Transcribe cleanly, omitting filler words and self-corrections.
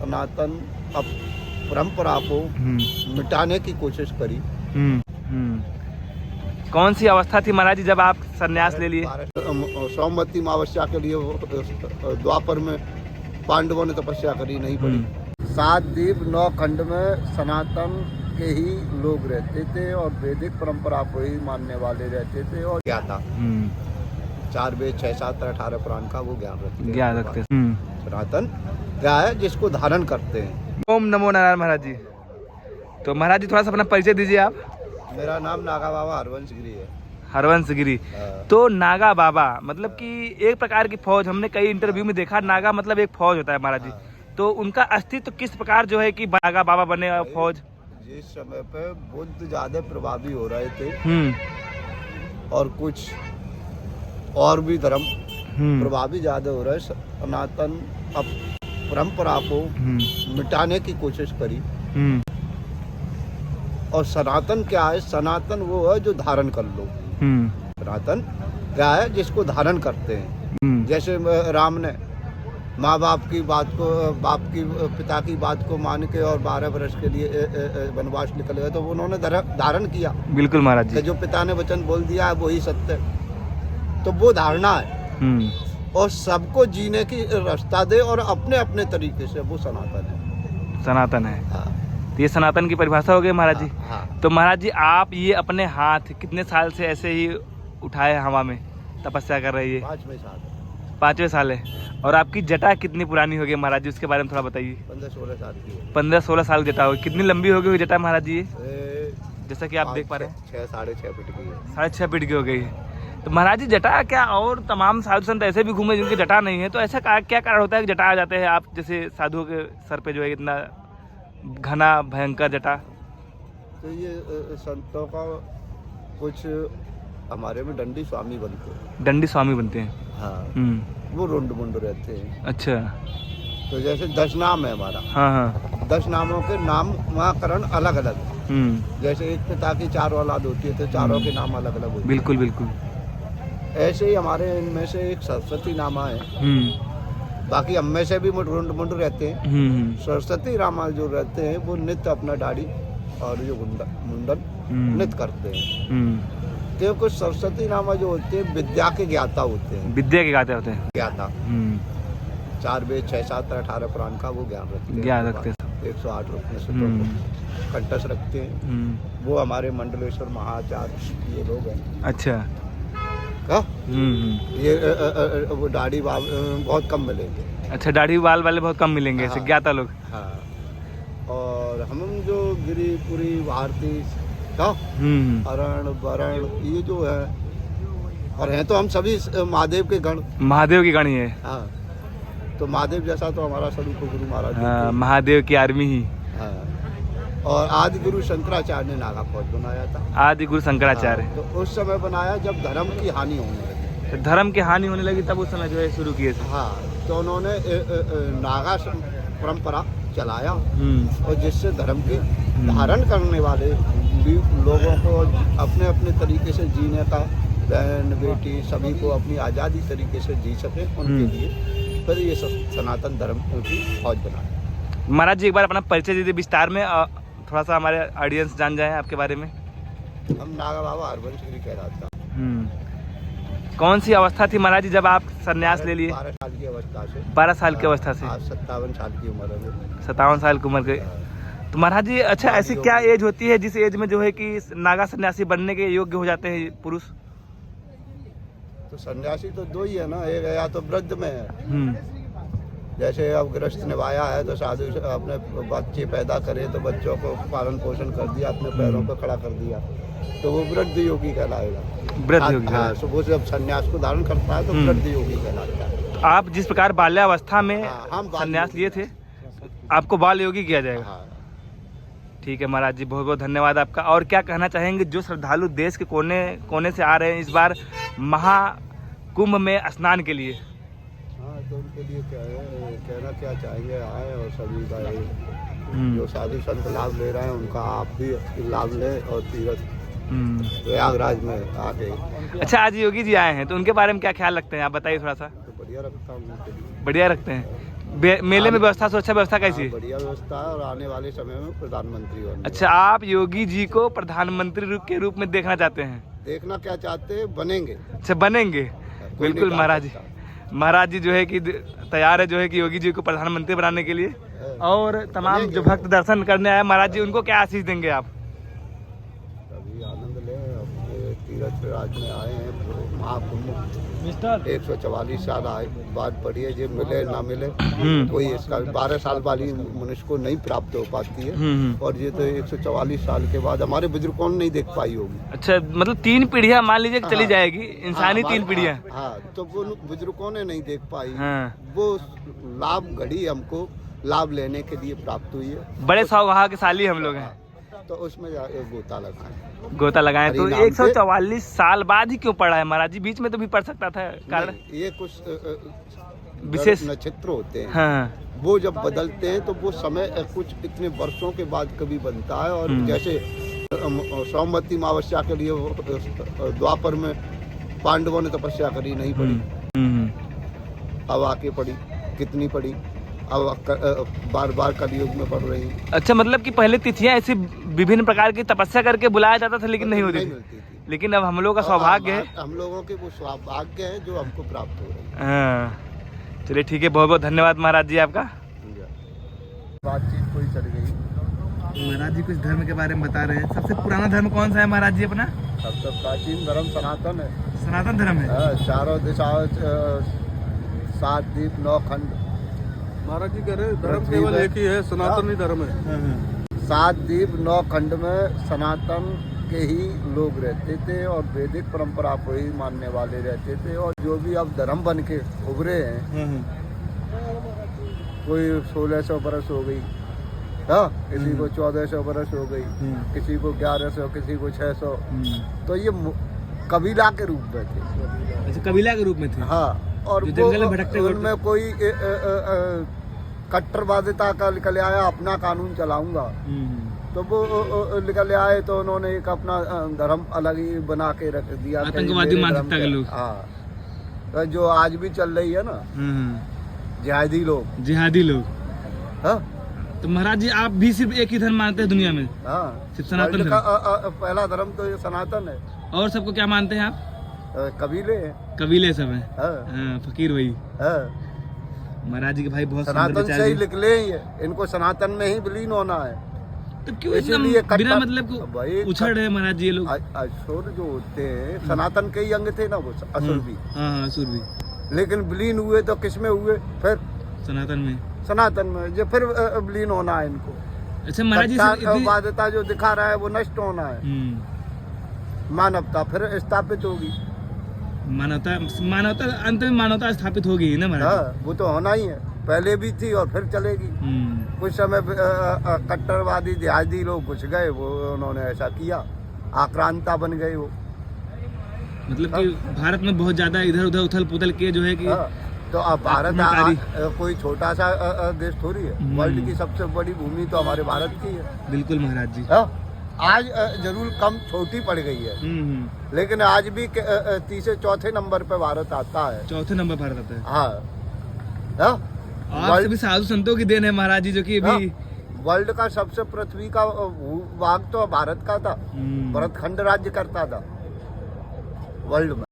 सनातन परंपरा को मिटाने की कोशिश करी। कौन सी अवस्था थी महाराज जी जब आप संन्यास ले लिए? सौमवती अमावस्या के लिए द्वापर में पांडवों ने तपस्या करी, नहीं पड़ी। 7 द्वीप 9 खंड में सनातन के ही लोग रहते थे और वैदिक परंपरा को ही मानने वाले रहते थे और क्या था 4 वेद 6 7 18 पुराण का वो ज्ञान रखते। सनातन क्या है जिसको धारण करते हैं। ओम नमो नारायण महाराज जी। तो महाराज जी थोड़ा सा अपना परिचय दीजिए आप। मेरा नाम नागा बाबा हरवंश गिरी है। हरवंश गिरी। तो नागा बाबा मतलब कि एक प्रकार की फौज, हमने कई इंटरव्यू में देखा, नागा मतलब एक फौज होता है महाराज जी। तो उनका अस्तित्व किस प्रकार जो है कि नागा बाबा बने फौज? जिस समय पे बुद्ध ज्यादा प्रभावी हो रहे थे और कुछ और भी धर्म प्रभावी ज्यादा हो रहे, सनातन परंपरा को मिटाने की कोशिश करी। और सनातन क्या है? सनातन वो है जो धारण कर लो। सनातन क्या है? जिसको धारण करते हैं। जैसे राम ने माँ बाप की बात को, पिता की बात को मान के और 12 वर्ष के लिए वनवास निकल गए, तो उन्होंने धारण किया। बिल्कुल महाराज जी। जो पिता ने वचन बोल दिया है वही सत्य, तो वो धारणा है। और सबको जीने की रास्ता दे और अपने अपने तरीके से, वो सनातन है। सनातन है। हाँ। तो ये सनातन की परिभाषा हो गई महाराज जी। हाँ। तो महाराज जी आप ये अपने हाथ कितने साल से ऐसे ही उठाए हवा में तपस्या कर रही है? 5वें साल। 5वें साल है। और आपकी जटा कितनी पुरानी हो गई महाराज जी, उसके बारे में थोड़ा बताइए। 15-16 साल की। 15-16 साल जटा हो। कितनी लंबी हो गई जटा महाराज जी? जैसा कि आप देख पा रहे हैं 6-6.5 फीट की है। 6.5 फीट की हो गई है। तो महाराज जी जटा क्या, और तमाम साधु संत ऐसे भी घूमे जिनकी जटा नहीं है, तो ऐसा क्या कारण होता है कि जटा आ जाते हैं? आप जैसे साधुओं के सर पे जो है इतना घना भयंकर जटा। तो ये संतों का कुछ हमारे में दंडी स्वामी बनते हैं। दंडी स्वामी बनते हैं। हाँ। वो रुंड मुंड रहते हैं। अच्छा। तो जैसे 10 नाम है हमारा। हाँ। 10 नामों के नामकरण अलग अलग है। जैसे एक पिता की 4 औलाद होती है तो चारों के नाम अलग अलग होते हैं। बिल्कुल बिल्कुल। ऐसे ही हमारे इनमें से एक सरस्वती नामा है। बाकी हम में से भी रुंड मुंड रहते हैं। सरस्वती रामा जो रहते हैं वो नित्य अपना दाढ़ी और जो मुंडन नित्य करते हैं। तो कुछ सरस्वती नामा जो होते हैं विद्या के ज्ञाता होते हैं। विद्या के ज्ञाता होते हैं। ज्ञाता 4 वेद 6 7 18 पुराण का वो ज्ञान रखते हैं। 108 उपनिषदों कंठस्थ रखते हैं। वो हमारे मंडलेश्वर महाचार्य ये लोग हैं। अच्छा। ये वो दाढ़ी बाल बहुत कम मिलेंगे। अच्छा, दाढ़ी बाल वाले बहुत कम मिलेंगे। हाँ। ज्ञाता लोग। हाँ। और हम जो गिरिपुरी भारती अरण वरण ये जो है, और हैं तो हम सभी महादेव के गण। महादेव की गण ही है। हाँ। तो महादेव जैसा तो हमारा स्वरूप गुरु महाराज। हाँ, महादेव की आर्मी ही। हाँ। और आदि गुरु शंकराचार्य ने नागा फौज बनाया था। आदि गुरु शंकराचार्य। हाँ, तो उस समय बनाया जब धर्म की हानि होने लगी। तो धर्म की हानि होने लगी तब उस समय जो है शुरू किए थे। हाँ। तो उन्होंने नागा परंपरा चलाया और जिससे धर्म की धारण करने वाले लोगों को अपने अपने तरीके से जीने का, बहन बेटी सभी को अपनी आज़ादी तरीके से जी सके उनके लिए फिर ये सनातन धर्म की फौज बनाया। महाराज जी एक बार अपना परिचय दीजिए विस्तार में, थोड़ा सा हमारे ऑडियंस जान जाए आपके बारे में। हम नागा बाबा हरवंश गिरी कहलाता। कौन सी अवस्था थी महाराज जी जब आप संन्यास ले लिए? 12 साल की अवस्था से। 12 साल की अवस्था से। 57 साल की उम्र है। 57 साल की उम्र के। तो महाराज जी अच्छा ऐसी क्या एज होती है जिस एज में जो है कि नागा सन्यासी बनने के योग्य हो जाते हैं पुरुष? तो सन्यासी तो 2 ही है ना, एक या तो वृद्ध में है। जैसे अब गृहस्थ निभाया है तो साधु अपने बच्चे पैदा करे तो बच्चों को पालन पोषण कर दिया, अपने पैरों पर खड़ा कर दिया, तो वो वृद्ध योगी कहलाएगा। वृद्ध योगी। हाँ, सुबह से जब सन्यास को धारण करता है तो वृद्ध योगी कहलाता है। तो आप जिस प्रकार बाल्यावस्था में सन्यास लिए थे आपको बाल योगी किया जाएगा। ठीक है महाराज जी, बहुत बहुत धन्यवाद आपका। और क्या कहना चाहेंगे जो श्रद्धालु देश के कोने कोने से आ रहे हैं इस बार महाकुंभ में स्नान के लिए? हाँ, तो उनके लिए क्या है, कहना क्या चाहेंगे, आए और सभी का जो साधु संत लाभ ले रहे हैं उनका आप भी लाभ लें और तीर्थ प्रयागराज में आके। अच्छा, आज योगी जी आए हैं तो उनके बारे में क्या ख्याल रखते हैं आप बताइए थोड़ा सा। तो बढ़िया रखता हूँ। बढ़िया रखते हैं। मेले में व्यवस्था, सुरक्षा व्यवस्था कैसी है? बढ़िया व्यवस्था है और आने वाले समय में प्रधानमंत्री होंगे। अच्छा, आप योगी जी को प्रधानमंत्री के रूप में देखना चाहते हैं? देखना क्या चाहते हैं, बनेंगे। अच्छा, बनेंगे, बिल्कुल महाराज जी। महाराज जी जो है कि तैयार है जो है कि योगी जी को प्रधानमंत्री बनाने के लिए। और तमाम जो भक्त दर्शन करने आए महाराज जी, उनको क्या आशीष देंगे आप? अभी आनंद लें, अपने तीर्थ राज में आए हैं, महाकुंभ 144 साल आए बाद पड़ी है, जो मिले ना मिले कोई इसका 12 साल वाली मनुष्य को नहीं प्राप्त हो पाती है, और ये तो 144 साल के बाद हमारे बुजुर्गों ने नहीं देख पाई होगी। अच्छा, मतलब 3 पीढ़ियां मान लीजिए चली जाएगी, इंसानी 3 पीढ़ियां। हाँ, तो वो बुजुर्गों ने नहीं देख पाई। हाँ। वो लाभ घड़ी हमको लाभ लेने के लिए प्राप्त हुई है। बड़े सौभाग्यशाली हम लोग हैं। तो उसमें गोता लगाएं। तो 144 साल बाद ही क्यों पड़ा है महाराज जी? बीच में तो भी पड़ सकता था, कारण ये कुछ विशेष नक्षत्र होते हैं। हाँ। वो जब बदलते हैं तो वो समय कुछ इतने वर्षों के बाद कभी बनता है। और जैसे सोमवती अमावस्या के लिए द्वापर में पांडवों ने तपस्या करी, नहीं पड़ी, अब आके पड़ी, कितनी पड़ी, अब बार बार कलयुग में पड़ रही है। अच्छा, मतलब कि पहले तिथियां ऐसी विभिन्न प्रकार की तपस्या करके बुलाया जाता था, लेकिन नहीं होती थी। लेकिन अब हम लोगों का सौभाग्य है, हम लोगों के वो सौभाग्य है जो हमको प्राप्त हो रहा है। हाँ, चलिए ठीक है, बहुत बहुत धन्यवाद महाराज जी आपका। बातचीत कोई चल गई। महाराज जी कुछ धर्म के बारे में बता रहे हैं। सबसे पुराना धर्म कौन सा है महाराज जी अपना? सबसे प्राचीन धर्म सनातन है। सनातन धर्म है। चारों दिशाओं 7 द्वीप 9 खंड। महाराज जी कह रहे धर्म केवल एक ही है, सनातन ही धर्म है। 7 द्वीप 9 खंड में सनातन के ही लोग रहते थे और वैदिक परंपरा को ही मानने वाले रहते थे। और जो भी अब धर्म बन के उभरे हैं, कोई 1600 बरस हो गई, किसी को 1400 बरस हो गई, किसी को 1100, किसी को 600। तो ये कबीला के रूप में थे। अच्छा, कबीला के रूप में थे। हाँ, और जंगल में भटकते उनमें कोई कट्टरवादिता का निकल आया, अपना कानून चलाऊंगा, तो वो निकल आए तो उन्होंने एक अपना धर्म अलग ही बना के रख दिया, आतंकवादी मानसिकता के लोग। हाँ, तो जो आज भी चल रही है ना, जिहादी लोग। हाँ, तो महाराज जी आप भी सिर्फ एक ही धर्म मानते हैं दुनिया में? हाँ, सिर्फ सनातन धर्म। पहला धर्म तो ये सनातन है। और सबको क्या मानते हैं आप? कबीले सब हैं। हाँ, फकीर वही। महाराज जी के भाई बहुत सनातन से ही निकले ही है, इनको सनातन में ही विलीन होना है। तो क्यों इतना बिना मतलब को उछल रहे महाराज जी ये लोग? असुर जो होते हैं सनातन के ही अंग थे ना, वो असुर भी। हाँ, असुर भी। लेकिन विलीन हुए तो किस में हुए? फिर सनातन में जो फिर विलीन होना है इनको। अच्छा महाराज जी, बाध्यता जो दिखा रहा है वो नष्ट होना है, मानवता फिर स्थापित होगी। मानवता अंत में मानवता स्थापित होगी ना महाराज? हाँ, वो तो होना ही है, पहले भी थी और फिर चलेगी। कुछ समय कट्टरवादी जिहादी लोग घुस गए, वो उन्होंने ऐसा किया, आक्रांता बन गए वो। मतलब कि भारत में बहुत ज्यादा इधर उधर उथल पुथल किए जो है कि तो अब भारत कोई छोटा सा देश थोड़ी है। वर्ल्ड की सबसे बड़ी भूमि तो हमारे भारत की है। बिल्कुल महाराज जी। आज जरूर कम छोटी पड़ गई है, लेकिन आज भी 3 4 नंबर पे भारत आता है। 4थे नंबर भारत आता है। हाँ, और सभी साधु संतों की देन है महाराज जी, जो कि अभी वर्ल्ड का सबसे पृथ्वी का भाग तो भारत का था। भरत खंड राज्य करता था वर्ल्ड में।